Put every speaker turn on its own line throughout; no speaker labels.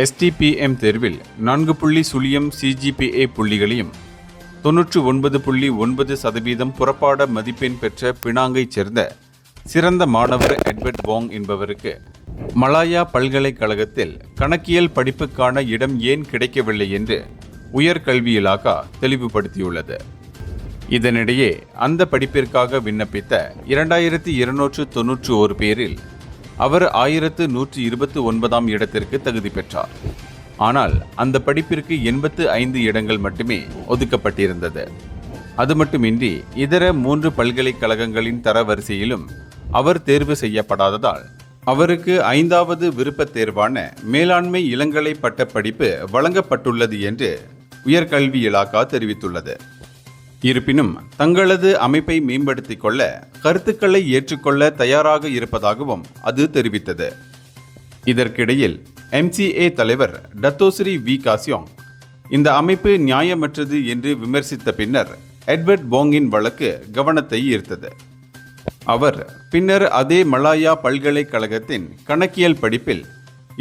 STPM தேர்வில் 4.0 CGPA புள்ளிகளையும் 99.9% புறப்பாட மதிப்பெண் பெற்ற பினாங்கைச் சேர்ந்த சிறந்த மாணவர் எட்வர்ட் வாங் என்பவருக்கு மலாயா பல்கலைக்கழகத்தில் கணக்கியல் படிப்புக்கான இடம் ஏன் கிடைக்கவில்லை என்று உயர்கல்வி இலாகா தெளிவுபடுத்தியுள்ளது. இதனிடையே அந்த படிப்பிற்காக விண்ணப்பித்த 2291 பேரில் அவர் 1129ஆம் இடத்திற்கு தகுதி பெற்றார். ஆனால் அந்த படிப்பிற்கு 85 இடங்கள் மட்டுமே ஒதுக்கப்பட்டிருந்தது. அது மட்டுமின்றி இதர 3 பல்கலைக்கழகங்களின் தரவரிசையிலும் அவர் தேர்வு செய்யப்படாததால் அவருக்கு 5வது விருப்பத் தேர்வான மேலாண்மை இளங்கலை பட்ட படிப்பு வழங்கப்பட்டுள்ளது என்று உயர்கல்வி இலாகா தெரிவித்துள்ளது. இருப்பினும் தங்களது அமைப்பை மேம்படுத்திக் கொள்ள கருத்துக்களை ஏற்றுக்கொள்ள தயாராக இருப்பதாகவும் அது தெரிவித்தது. இதற்கிடையில் MCA தலைவர் டத்தோஸ்ரீ வி காசியோங் இந்த அமைப்பு நியாயமற்றது என்று விமர்சித்த பின்னர் எட்வர்ட் வாங்கின் வழக்கு கவனத்தை ஈர்த்தது. அவர் பின்னர் அதே மலாயா பல்கலைக்கழகத்தின் கணக்கியல் படிப்பில்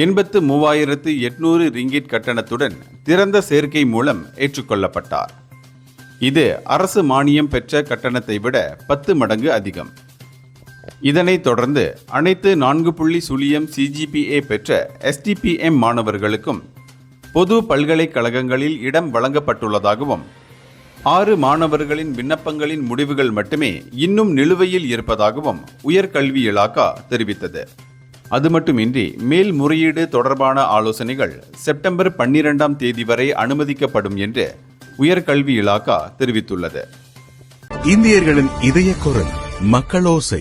83,800 ரிங்கிட் கட்டணத்துடன் திறந்த சேர்க்கை மூலம் ஏற்றுக்கொள்ளப்பட்டார். இது அரசு மானியம் பெற்ற கட்டணத்தை விட 10 மடங்கு அதிகம். இதனைத் தொடர்ந்து அனைத்து 4.0 CGPA பெற்ற STPM மாணவர்களுக்கும் பொது பல்கலைக்கழகங்களில் இடம் வழங்கப்பட்டுள்ளதாகவும் 6 மாணவர்களின் விண்ணப்பங்களின் முடிவுகள் மட்டுமே இன்னும் நிலுவையில் இருப்பதாகவும் உயர்கல்வி இலாகா தெரிவித்தது. அது மட்டுமின்றி மேல்முறையீடு தொடர்பான ஆலோசனைகள் செப்டம்பர் 12ஆம் தேதி வரை அனுமதிக்கப்படும் என்று உயர்கல்வி இலாகா தெரிவித்துள்ளது.
இந்தியர்களின் இதய குரல் மக்களோசை.